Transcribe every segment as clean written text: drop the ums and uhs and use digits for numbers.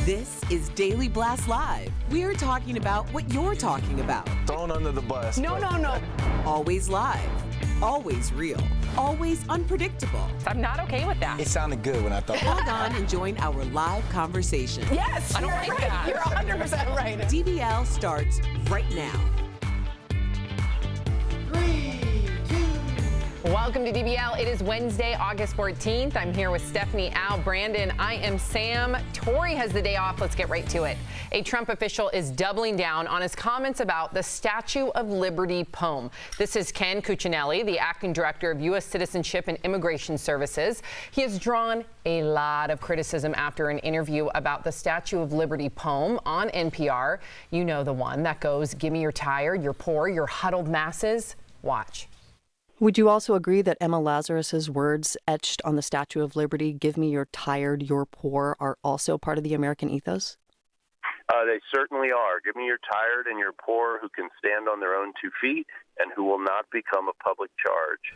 This is Daily Blast Live. We're talking about what you're talking about. Thrown under the bus. No. Always live. Always real. Always unpredictable. I'm not okay with that. It sounded good when I thought. Log on and join our live conversation. Yes, I don't like right. that. You're 100% right. DBL starts right now. Welcome to DBL. It is Wednesday, August 14th. I'm here with Stephanie, Al, Brandon. I am Sam. Tori has the day off. Let's get right to it. A Trump official is doubling down on his comments about the Statue of Liberty poem. This is Ken Cuccinelli, the acting director of U.S. Citizenship and Immigration Services. He has drawn a lot of criticism after an interview about the Statue of Liberty poem on NPR. You know the one that goes, "Give me your tired, your poor, your huddled masses." Watch. Would you also agree that Emma Lazarus's words etched on the Statue of Liberty, "Give me your tired, your poor," are also part of the American ethos? They certainly are. Give me your tired and your poor who can stand on their own 2 feet and who will not become a public charge.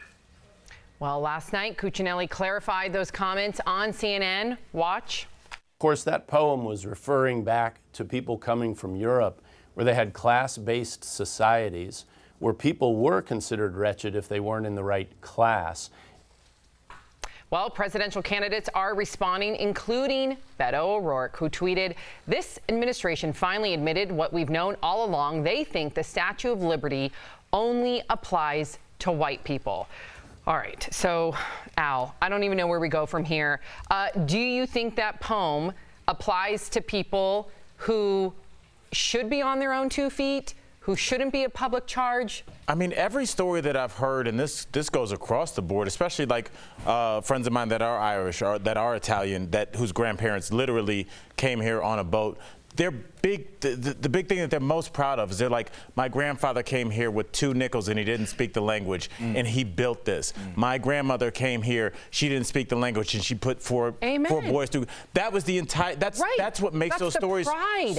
Well, last night, Cuccinelli clarified those comments on CNN. Watch. Of course, that poem was referring back to people coming from Europe, where they had class-based societies, where people were considered wretched if they weren't in the right class. Well, presidential candidates are responding, including Beto O'Rourke, who tweeted, "This administration finally admitted what we've known all along. They think the Statue of Liberty only applies to white people." All right, so, Al, I don't even know where we go from here. Do you think that poem applies to people who should be on their own 2 feet, who shouldn't be a public charge? I mean, every story that I've heard, and this goes across the board, especially like friends of mine that are Irish or that are Italian, whose grandparents literally came here on a boat. They're big. The big thing that they're most proud of is they're like, my grandfather came here with 2 nickels and he didn't speak the language, and he built this. My grandmother came here, she didn't speak the language, and she put four boys through. That was the entire. That's what makes those stories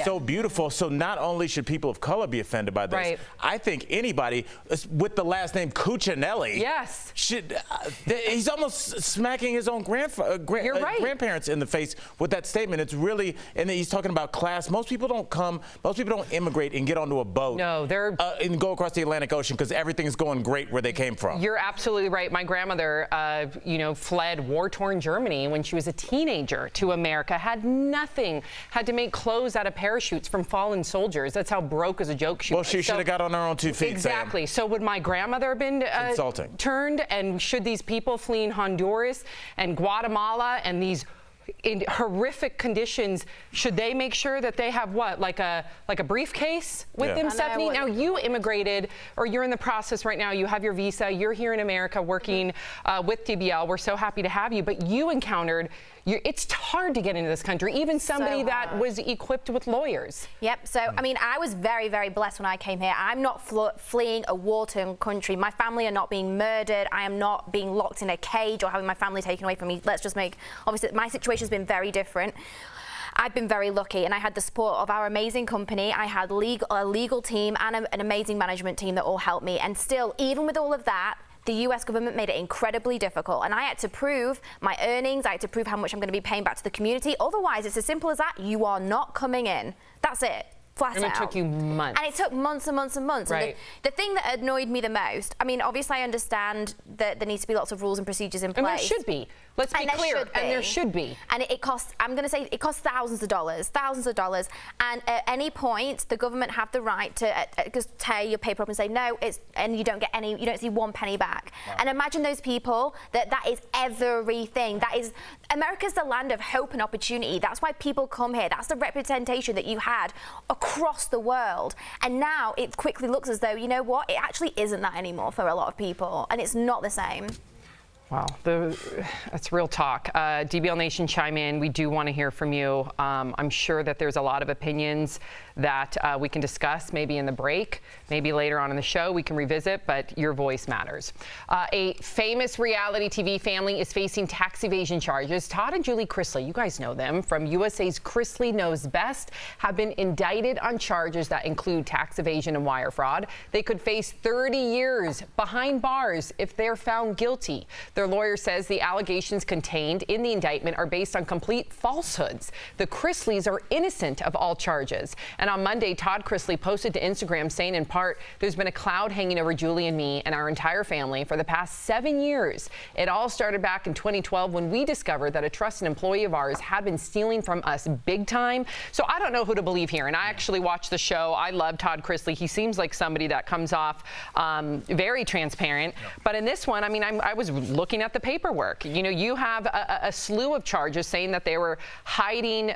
so beautiful. So not only should people of color be offended by this, I think anybody with the last name Cuccinelli, should. He's almost smacking his own grandparents in the face with that statement. It's really, and he's talking about class. Most people don't immigrate and get onto a boat and go across the Atlantic Ocean because everything's going great where they came from. You're absolutely right. My grandmother, fled war-torn Germany when she was a teenager to America, had nothing, had to make clothes out of parachutes from fallen soldiers. That's how broke as a joke she was. Well, she should have got on her own 2 feet, Exactly. Sam. So would my grandmother have been turned? And should these people fleeing Honduras and Guatemala and these in horrific conditions, should they make sure that they have like a briefcase with them, Stephanie? Now, you immigrated, or you're in the process right now. You have your visa. You're here in America working with DBL. We're so happy to have you. But you encountered, it's hard to get into this country, even somebody that was equipped with lawyers. Yep. So, I mean, I was very, very blessed when I came here. I'm not fleeing a war-torn country. My family are not being murdered. I am not being locked in a cage or having my family taken away from me. Obviously, my situation has been very different. I've been very lucky, and I had the support of our amazing company. I had a legal team and an amazing management team that all helped me. And still, even with all of that, the US government made it incredibly difficult, and I had to prove my earnings. I had to prove how much I'm going to be paying back to the community. Otherwise, it's as simple as that. You are not coming in. That's it. Flat out. And it took you months. And it took months and months and months. Right. And the thing that annoyed me the most, I mean, obviously I understand that there needs to be lots of rules and procedures in place. And there should be. Let's be clear. And there should be. And it costs, I'm going to say, it costs thousands of dollars. And at any point, the government have the right to just tear your paper up and say, no, and you don't get any, you don't see 1 penny back. Wow. And imagine those people, that is everything. America's the land of hope and opportunity. That's why people come here. That's the representation that you had across the world. And now it quickly looks as though, you know what, it actually isn't that anymore for a lot of people. And it's not the same. Wow, that's real talk. DBL Nation, chime in. We do want to hear from you. I'm sure that there's a lot of opinions that we can discuss maybe in the break, maybe later on in the show we can revisit, but your voice matters. A famous reality TV family is facing tax evasion charges. Todd and Julie Chrisley, you guys know them from USA's Chrisley Knows Best, have been indicted on charges that include tax evasion and wire fraud. They could face 30 years behind bars if they're found guilty. Their lawyer says the allegations contained in the indictment are based on complete falsehoods. The Chrisleys are innocent of all charges. And on Monday, Todd Chrisley posted to Instagram saying, in part, there's been a cloud hanging over Julie and me and our entire family for the past 7 years. It all started back in 2012 when we discovered that a trusted employee of ours had been stealing from us big time. So I don't know who to believe here. And I actually watched the show. I love Todd Chrisley. He seems like somebody that comes off very transparent. But in this one, I mean, I was looking at the paperwork. You know, you have a slew of charges saying that they were hiding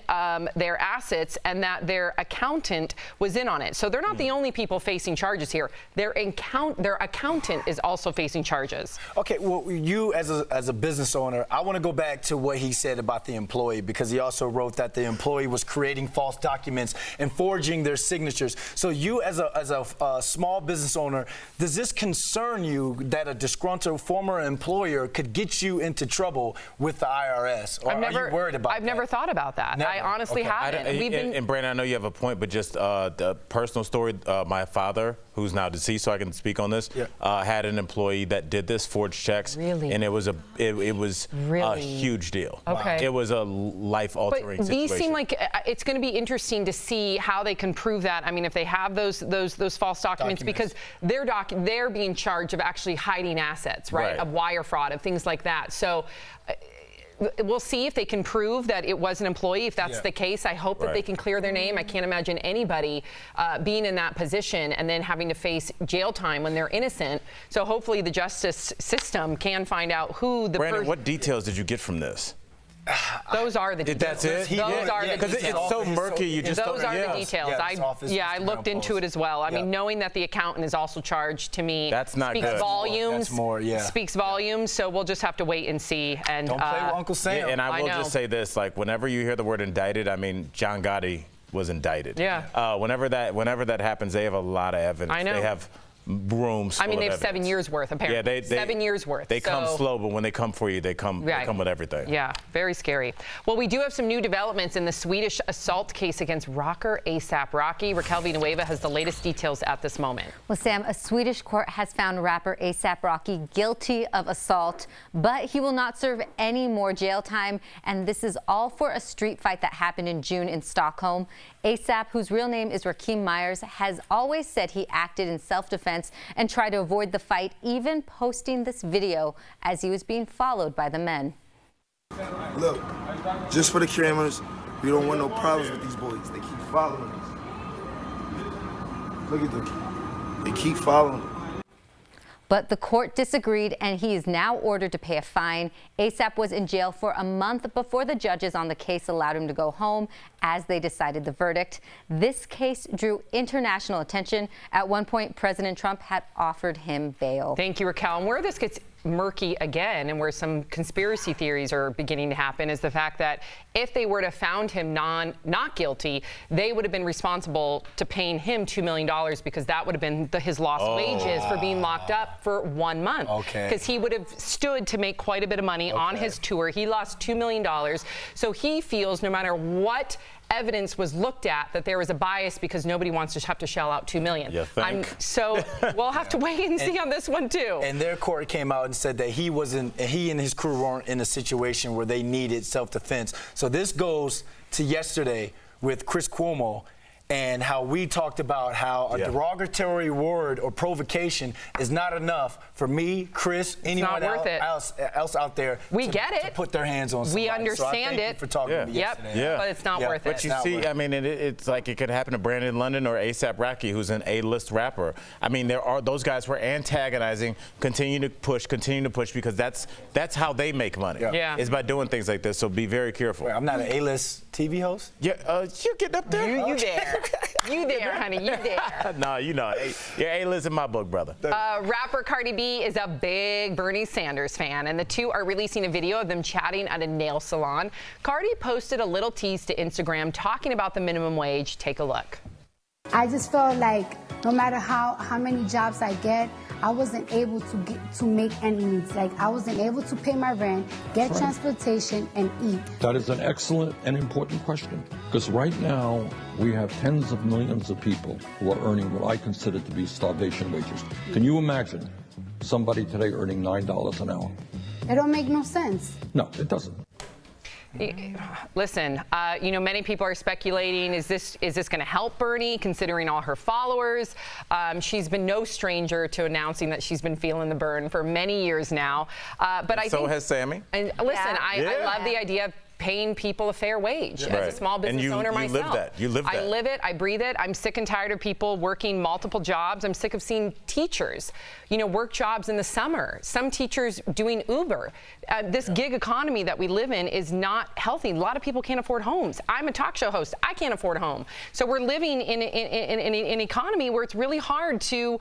their assets and that their accountant was in on it. So they're not the only people facing charges here. Their accountant is also facing charges. Okay, well, you as a business owner, I want to go back to what he said about the employee, because he also wrote that the employee was creating false documents and forging their signatures. So you as a small business owner, does this concern you that a disgruntled former employer could get you into trouble with the IRS? Or are you worried about that? I've never thought about that. Never. I honestly haven't. And Brandon, I know you have a point, but just the personal story, my father, who's now deceased, so I can speak on this, had an employee that did this, forged checks, and it was a huge deal. Okay. It was a life-altering situation. These seem like it's going to be interesting to see how they can prove that. I mean, if they have those false documents, because they're being charged of actually hiding assets, right? Of wire fraud, of things like that. So we'll see if they can prove that it was an employee. If that's the case, I hope that they can clear their name. I can't imagine anybody being in that position and then having to face jail time when they're innocent. So hopefully the justice system can find out who the person. Brandon, what details did you get from this? Those are the details. That's it? Those are the details. Because it's so murky, you just Those don't. are the details. I looked into it as well. I mean, knowing that the accountant is also charged, to me, that's not speaks good. volumes. That's more, speaks volumes. So we'll just have to wait and see. And don't play with Uncle Sam. And I will just say this: like, whenever you hear the word indicted, I mean, John Gotti was indicted. Yeah. Whenever that happens, they have a lot of evidence. I know. They have rooms. I mean, they have evidence. 7 years worth, apparently. Yeah, 7 years worth. They come slow, but when they come for you, they come with everything. Yeah, very scary. Well, we do have some new developments in the Swedish assault case against rocker A$AP Rocky. Raquel Villanueva has the latest details at this moment. Well, Sam, a Swedish court has found rapper A$AP Rocky guilty of assault, but he will not serve any more jail time. And this is all for a street fight that happened in June in Stockholm. A$AP, whose real name is Rakim Myers, has always said he acted in self-defense and tried to avoid the fight, even posting this video as he was being followed by the men. Look, just for the cameras, we don't want no problems with these boys. They keep following us. Look at them. They keep following us. But the court disagreed, and he is now ordered to pay a fine. A$AP was in jail for a month before the judges on the case allowed him to go home as they decided the verdict. This case drew international attention. At one point, President Trump had offered him bail. Thank you, Raquel. And where this gets murky again, and where some conspiracy theories are beginning to happen, is the fact that if they were to found him not guilty, they would have been responsible to paying him $2 million, because that would have been his lost wages for being locked up for 1 month. Okay. Because he would have stood to make quite a bit of money on his tour. He lost $2 million. So he feels no matter what evidence was looked at, that there was a bias, because nobody wants to have to shell out $2 million. You think? So we'll have to wait and see on this one too. And their court came out and said that he and his crew weren't in a situation where they needed self-defense. So this goes to yesterday with Chris Cuomo, and how we talked about how a derogatory word or provocation is not enough for me, Chris, anyone else out there to put their hands on somebody. We understand so I thank you for talking to me yesterday. But it's not worth it. But you see, I mean, it's like it could happen to Brandon London or A$AP Rocky, who's an A-list rapper. I mean, those guys were antagonizing, continue to push, because that's how they make money. Is by doing things like this. So be very careful. Wait, I'm not an A-list TV host? Yeah, you getting up there? You there. You there, honey, you there. No, you know, you're A-list in my book, brother. Rapper Cardi B is a big Bernie Sanders fan, and the two are releasing a video of them chatting at a nail salon. Cardi posted a little tease to Instagram talking about the minimum wage. Take a look. I just felt like no matter how many jobs I get, I wasn't able to make ends meet. Like, I wasn't able to pay my rent, get transportation, and eat. That is an excellent and important question, because right now we have tens of millions of people who are earning what I consider to be starvation wages. Can you imagine somebody today earning $9 an hour? It don't make no sense. No, it doesn't. Listen, many people are speculating, is this going to help Bernie, considering all her followers? She's been no stranger to announcing that she's been feeling the burn for many years now. But I think, has Sammy. And listen, I love the idea of paying people a fair wage as a small business owner myself. You live that. I live it. I breathe it. I'm sick and tired of people working multiple jobs. I'm sick of seeing teachers, work jobs in the summer. Some teachers doing Uber. This gig economy that we live in is not healthy. A lot of people can't afford homes. I'm a talk show host. I can't afford a home. So we're living in an economy where it's really hard to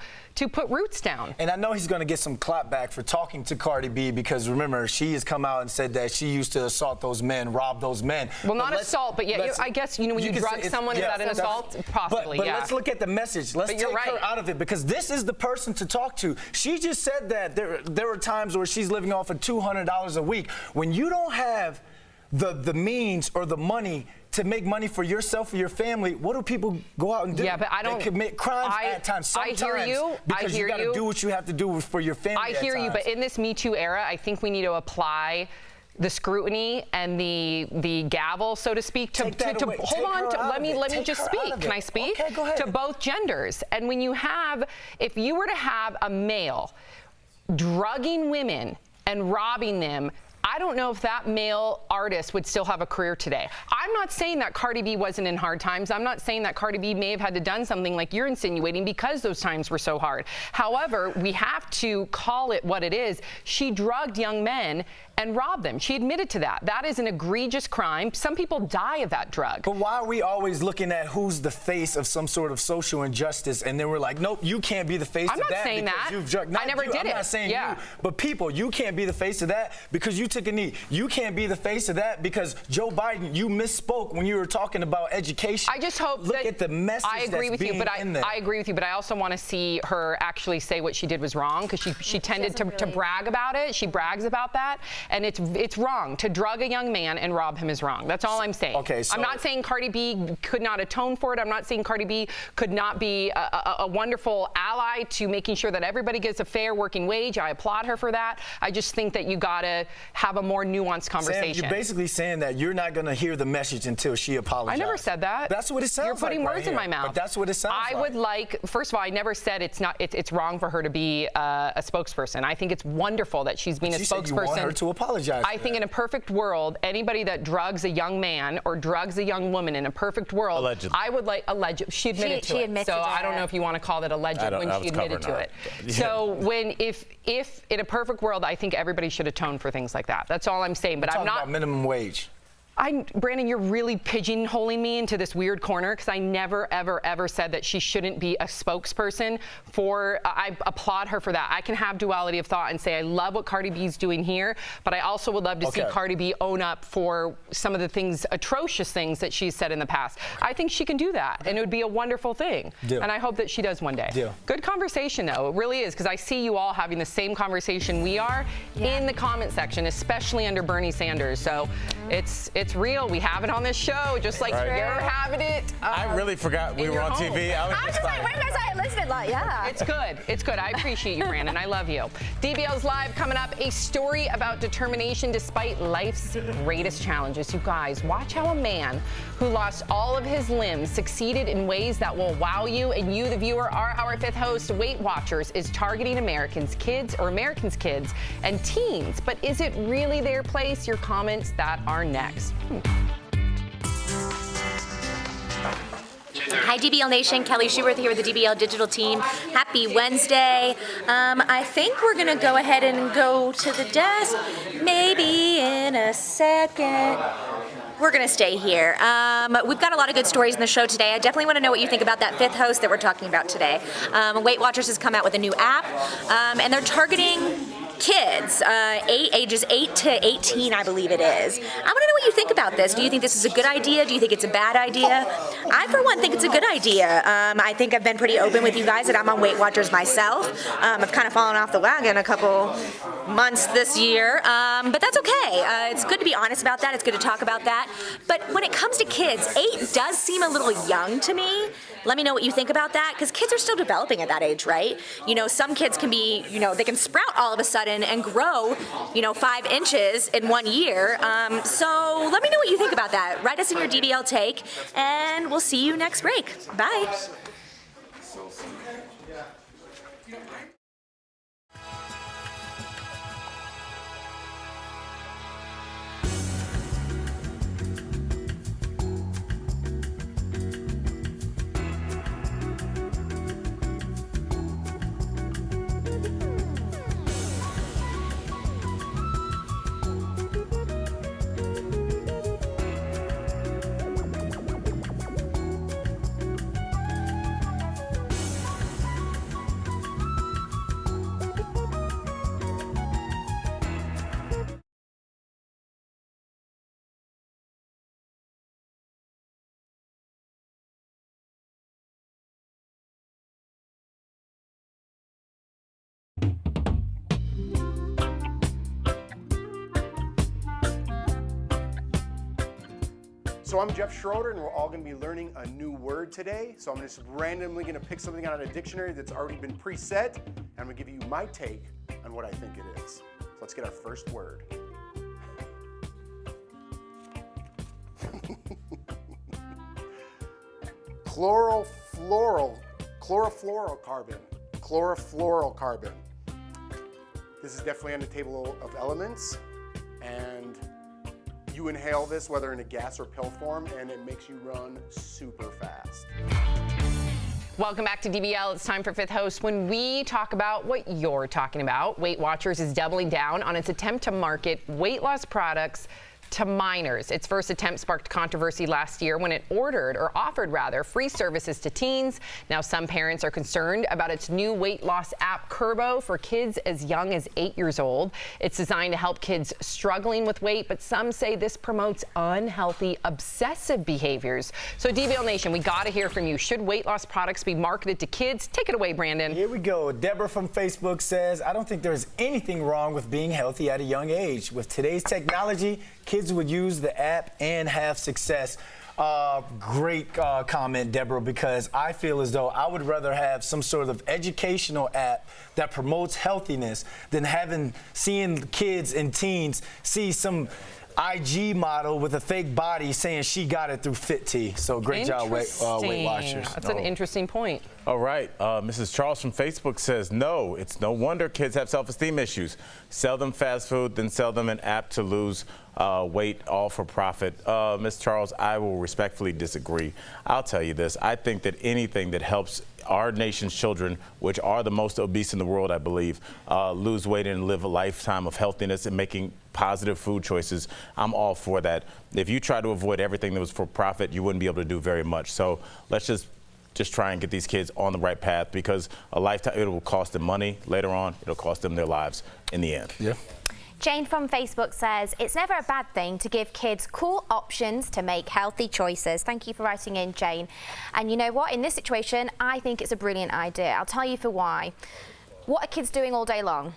put roots down. And I know he's going to get some clap back for talking to Cardi B, because remember, she has come out and said that she used to assault those men, rob those men. Well, not assault, but yeah, I guess, when you drug someone, is that an assault? Possibly, but let's look at the message. Let's take her out of it, because this is the person to talk to. She just said that there were times where she's living off of $200 a week. When you don't have the means or the money to make money for yourself or your family, what do people go out and do? Yeah, but I don't. They commit crimes at times. Sometimes, I hear you. Because you got to do what you have to do for your family. I hear you, but in this Me Too era, I think we need to apply the scrutiny and the gavel, so to speak, to let me just speak. Can I speak? Okay, go ahead. To both genders. And when if you were to have a male drugging women and robbing them, I don't know if that male artist would still have a career today. I'm not saying that Cardi B wasn't in hard times. I'm not saying that Cardi B may have had to done something like you're insinuating because those times were so hard. However, we have to call it what it is. She drugged young men and robbed them. She admitted to that. That is an egregious crime. Some people die of that drug. But why are we always looking at who's the face of some sort of social injustice, and then we're like, nope, you can't be the face of that. I'm not saying that. You've drugged. I never did it. I'm not saying you, but people, you can't be the face of that because you took a knee. You can't be the face of that because Joe Biden, you misspoke when you were talking about education. I just hope Look at the message I agree with you, but in there. I agree with you, but I also want to see her actually say what she did was wrong, because she tended to brag about it. She brags about that, and it's wrong. To drug a young man and rob him is wrong. That's all I'm saying. Okay, so I'm not saying Cardi B could not atone for it. I'm not saying Cardi B could not be a wonderful ally to making sure that everybody gets a fair working wage. I applaud her for that. I just think that you got to have a more nuanced conversation. Sam, you're basically saying that you're not going to hear the message until she apologizes. I never said that. That's what it sounds like. You're putting right words here. in my mouth. But that's what it sounds like. I would like, first of all, I never said it's wrong for her to be a spokesperson. I think it's wonderful that she's being a spokesperson. Said you want her to apologize. I think in a perfect world, anybody that drugs a young man or drugs a young woman in a perfect world, allegedly. I would like she admitted to it. So I don't know if you want to call it alleged when she admitted to it. Yeah. So if in a perfect world, I think everybody should atone for things like that. That's all I'm saying. But I'm not about minimum wage. Brandon, you're really pigeonholing me into this weird corner, because I never, ever, ever said that she shouldn't be a spokesperson for. I applaud her for that. I can have duality of thought and say I love what Cardi B's doing here, but I also would love to see Cardi B own up for some of the atrocious things that she's said in the past. I think she can do that, and it would be a wonderful thing. And I hope that she does one day. Good conversation, though. It really is, because I see you all having the same conversation we are in the comment section, especially under Bernie Sanders. So it's real. We have it on this show, just like you're having it. I really forgot we were on TV. I was just like, wait a minute, I listened. Like, yeah. It's good. It's good. I appreciate you, Brandon. I love you. DBL's Live coming up. A story about determination despite life's greatest challenges. You guys, watch how a man who lost all of his limbs succeeded in ways that will wow you. And you, the viewer, are our fifth host. Weight Watchers is targeting Americans' kids and teens. But is it really their place? Your comments that are next. Hi, DBL Nation. Kelly Schuberth here with the DBL Digital Team. Happy Wednesday. I think we're going to go ahead and go to the desk maybe in a second. We're going to stay here. We've got a lot of good stories in the show today. I definitely want to know what you think about that fifth host that we're talking about today. Weight Watchers has come out with a new app, and they're targeting kids, ages 8 to 18, I believe it is. I want to know what you think about this. Do you think this is a good idea? Do you think it's a bad idea? I, for one, think it's a good idea. I think I've been pretty open with you guys that I'm on Weight Watchers myself. I've kind of fallen off the wagon a couple months this year, but that's okay. It's good to be honest about that. It's good to talk about that. But when it comes to kids, 8 does seem a little young to me. Let me know what you think about that, because kids are still developing at that age, right? You know, some kids can be, you know, they can sprout all of a sudden and grow, you know, 5 inches in 1 year. So let me know what you think about that. Write us in your DBL take, and we'll see you next break. Bye. So I'm Jeff Schroeder, and we're all going to be learning a new word today. So I'm just randomly going to pick something out of a dictionary that's already been preset, and I'm going to give you my take on what I think it is. So let's get our first word. Chlorofluorocarbon. This is definitely on the table of elements, and you inhale this, whether in a gas or pill form, and it makes you run super fast. Welcome back to DBL. It's time for Fifth Host. When we talk about what you're talking about, Weight Watchers is doubling down on its attempt to market weight loss products to minors. Its first attempt sparked controversy last year when it offered free services to teens. Now some parents are concerned about its new weight loss app, Kurbo, for kids as young as 8 years old. It's designed to help kids struggling with weight, but some say this promotes unhealthy, obsessive behaviors. So DBL Nation, we got to hear from you. Should weight loss products be marketed to kids? Take it away, Brandon. Here we go. Deborah from Facebook says, I don't think there's anything wrong with being healthy at a young age. With today's technology, kids would use the app and have success. Great comment, Deborah, because I feel as though I would rather have some sort of educational app that promotes healthiness than seeing kids and teens see some IG model with a fake body saying she got it through Fit Tea. So great job, Weight Watchers. That's an interesting point. All right. Mrs. Charles from Facebook says, no, it's no wonder kids have self-esteem issues. Sell them fast food, then sell them an app to lose weight, all for profit. Ms. Charles, I will respectfully disagree. I'll tell you this. I think that anything that helps our nation's children, which are the most obese in the world, I believe, lose weight and live a lifetime of healthiness and making positive food choices, I'm all for that. If you try to avoid everything that was for profit, you wouldn't be able to do very much. So let's just try and get these kids on the right path, because a lifetime, it will cost them money later on. It'll cost them their lives in the end. Yeah. Jane from Facebook says, it's never a bad thing to give kids cool options to make healthy choices. Thank you for writing in, Jane. And you know what? In this situation, I think it's a brilliant idea. I'll tell you for why. What are kids doing all day long?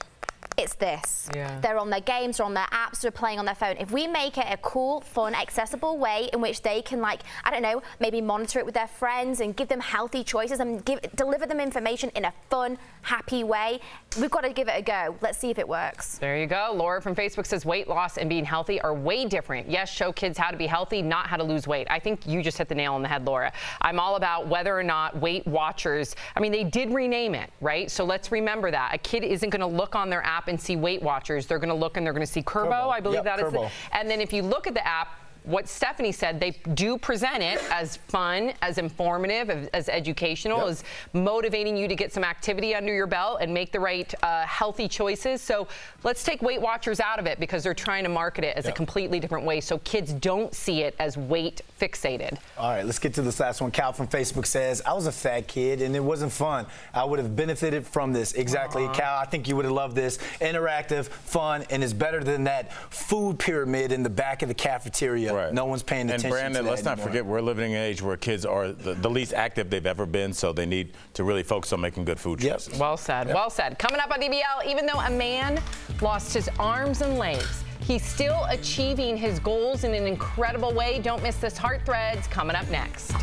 It's this. Yeah. They're on their games, they're on their apps, they're playing on their phone. If we make it a cool, fun, accessible way in which they can, like, I don't know, maybe monitor it with their friends and give them healthy choices and deliver them information in a fun, happy way, we've got to give it a go. Let's see if it works. There you go. Laura from Facebook says weight loss and being healthy are way different. Yes, show kids how to be healthy, not how to lose weight. I think you just hit the nail on the head, Laura. I'm all about whether or not Weight Watchers, I mean, they did rename it, right? So let's remember that. A kid isn't going to look on their app and see Weight Watchers. They're going to look and they're going to see Kurbo. I believe that is it. And then if you look at the app, what Stephanie said, they do present it as fun, as informative, as educational, as motivating you to get some activity under your belt and make the right healthy choices. So let's take Weight Watchers out of it because they're trying to market it as a completely different way so kids don't see it as weight fixated. All right, let's get to this last one. Cal from Facebook says, I was a fat kid and it wasn't fun. I would have benefited from this. Exactly, Cal, I think you would have loved this. Interactive, fun, and it's better than that food pyramid in the back of the cafeteria. Right. No one's paying attention to that. And Brandon, let's not forget, we're living in an age where kids are the least active they've ever been, so they need to really focus on making good food choices. Well said, well said. Coming up on DBL, even though a man lost his arms and legs, he's still achieving his goals in an incredible way. Don't miss this Heart Threads coming up next.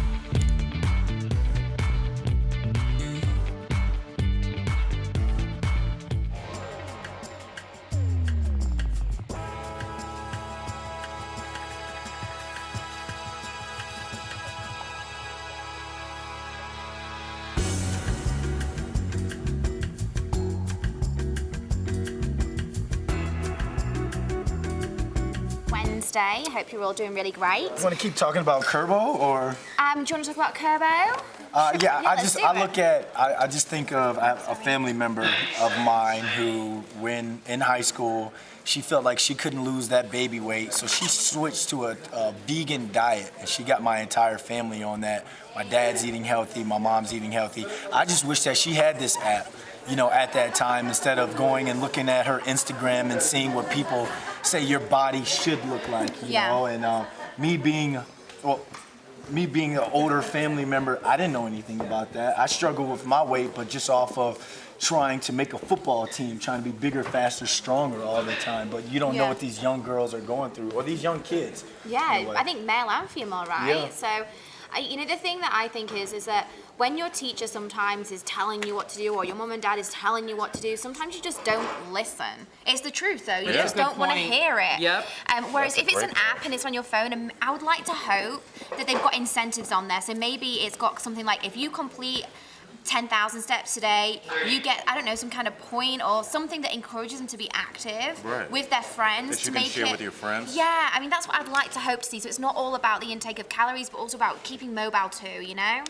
Wednesday. Hope you're all doing really great. You want to keep talking about Kerbo or? Do you want to talk about Kerbo? Yeah, I just think of a family member of mine who, when in high school, she felt like she couldn't lose that baby weight, so she switched to a vegan diet, and she got my entire family on that. My dad's eating healthy, my mom's eating healthy. I just wish that she had this app, you know, at that time, instead of going and looking at her Instagram and seeing what people say your body should look like, you know. And me being an older family member, I didn't know anything about that. I struggled with my weight, but just off of trying to make a football team, trying to be bigger, faster, stronger all the time. But you don't know what these young girls are going through, or these young kids. Yeah, I think male and female, right? Yeah. So, you know, the thing that I think is that when your teacher sometimes is telling you what to do, or your mom and dad is telling you what to do, sometimes you just don't listen. It's the truth, though. You just don't want to hear it. Yep. Whereas if it's an app and it's on your phone, and I would like to hope that they've got incentives on there. So maybe it's got something like, if you complete 10,000 steps today, you get, I don't know, some kind of point or something that encourages them to be active with their friends. That you can share with your friends. Yeah, I mean, that's what I'd like to hope to see. So it's not all about the intake of calories, but also about keeping mobile too, you know?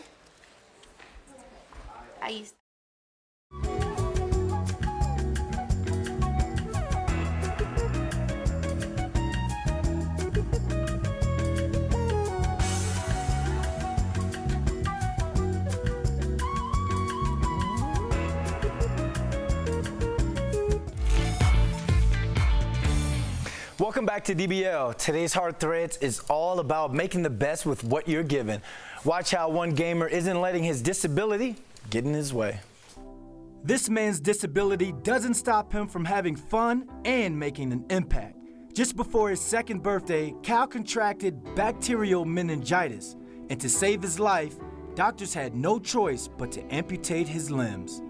Welcome back to DBL. Today's Heart Threads is all about making the best with what you're given. Watch how one gamer isn't letting his disability get in his way. This man's disability doesn't stop him from having fun and making an impact. Just before his second birthday, Cal contracted bacterial meningitis, and to save his life, doctors had no choice but to amputate his limbs.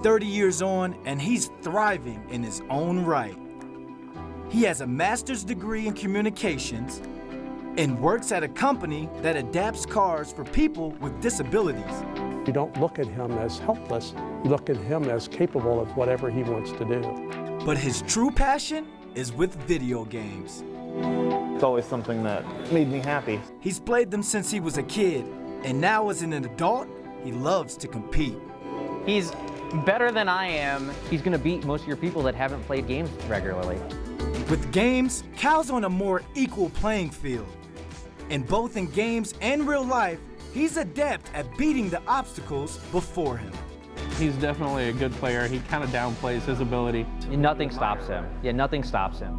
30 years on, and he's thriving in his own right. He has a master's degree in communications and works at a company that adapts cars for people with disabilities. You don't look at him as helpless, you look at him as capable of whatever he wants to do. But his true passion is with video games. It's always something that made me happy. He's played them since he was a kid, and now as an adult, he loves to compete. He's better than I am. He's gonna beat most of your people that haven't played games regularly. With games, Cal's on a more equal playing field. And both in games and real life, he's adept at beating the obstacles before him. He's definitely a good player. He kind of downplays his ability. Nothing stops him. Yeah, nothing stops him.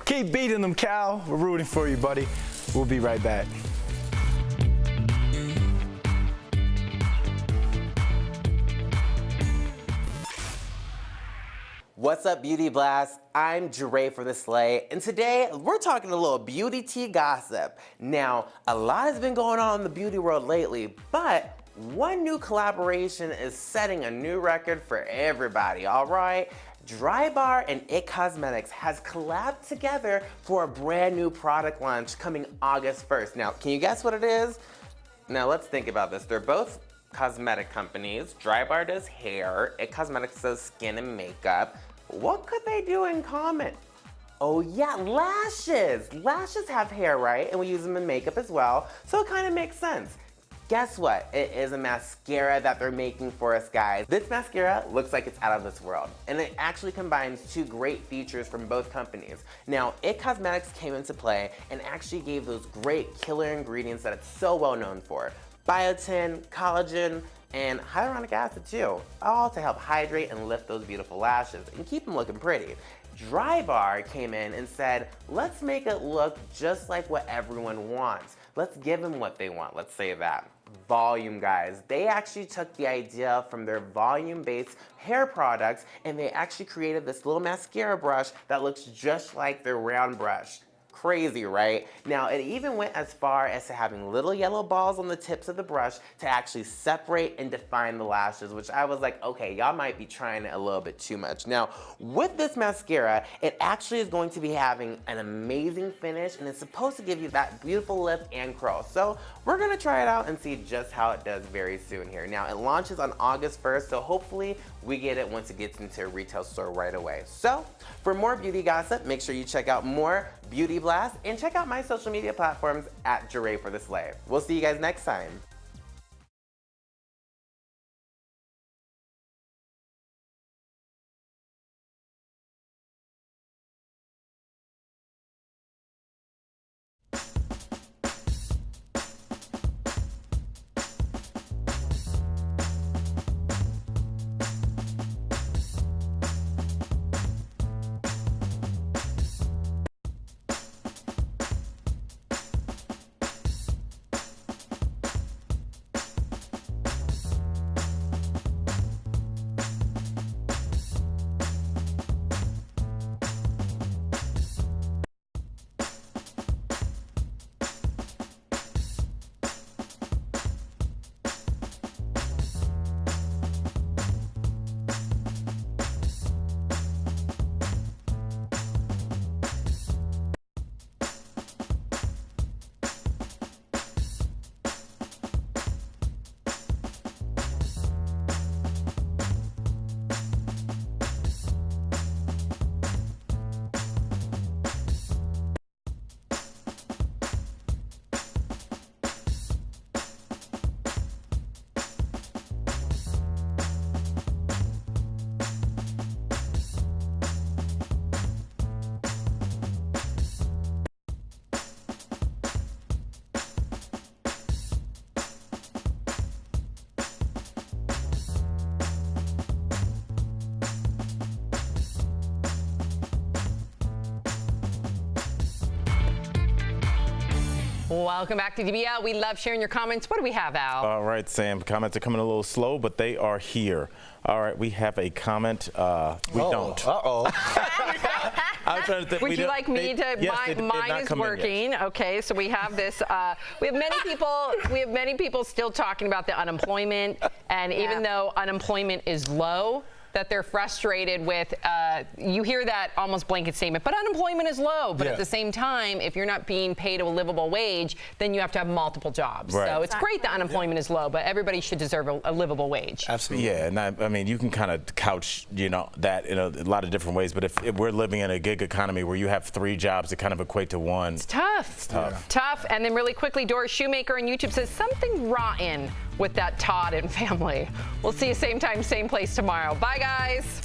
Keep beating them, Cal. We're rooting for you, buddy. We'll be right back. What's up, Beauty Blast? I'm Jure from The Slay, and today we're talking a little beauty tea gossip. Now, a lot has been going on in the beauty world lately, but one new collaboration is setting a new record for everybody, all right? Drybar and IT Cosmetics has collabed together for a brand new product launch coming August 1st. Now, can you guess what it is? Now, let's think about this. They're both cosmetic companies. Drybar does hair, IT Cosmetics does skin and makeup. What could they do in common? Oh yeah, lashes. Lashes have hair, right? And we use them in makeup as well, so it kind of makes sense. Guess what? It is a mascara that they're making for us guys. This mascara looks like it's out of this world, and it actually combines two great features from both companies. Now, IT Cosmetics came into play and actually gave those great killer ingredients that it's so well known for. Biotin, collagen, and hyaluronic acid too, all to help hydrate and lift those beautiful lashes and keep them looking pretty. Dry Bar came in and said, let's make it look just like what everyone wants. Let's give them what they want, let's say that. Volume, guys. They actually took the idea from their volume-based hair products and they actually created this little mascara brush that looks just like their round brush. Crazy, right? Now, it even went as far as to having little yellow balls on the tips of the brush to actually separate and define the lashes, which I was like, okay, y'all might be trying it a little bit too much. Now, with this mascara, it actually is going to be having an amazing finish and it's supposed to give you that beautiful lift and curl. So we're gonna try it out and see just how it does very soon here. Now, it launches on August 1st, so hopefully we get it once it gets into a retail store right away. So for more beauty gossip, make sure you check out more Beauty Blast and check out my social media platforms at Jure for the Slay. We'll see you guys next time. Welcome back to DBL. We love sharing your comments. What do we have, Al? All right, Sam. Comments are coming a little slow, but they are here. All right, we have a comment. We don't. I'm trying to think. Would you like me to? Yes, mine is working. Okay, so we have this. We have many people. We have many people still talking about the unemployment, and even though unemployment is low, that they're frustrated with. You hear that almost blanket statement, but unemployment is low. But at the same time, if you're not being paid a livable wage, then you have to have multiple jobs. Right. So it's great that unemployment is low, but everybody should deserve a livable wage. Absolutely. Yeah, and I mean, you can kind of couch, that in a lot of different ways. But if we're living in a gig economy where you have 3 jobs that kind of equate to one, it's tough. It's tough. Yeah. Tough. And then really quickly, Doris Shoemaker on YouTube says something rotten with that Todd and family. We'll see you same time, same place tomorrow. Bye, guys.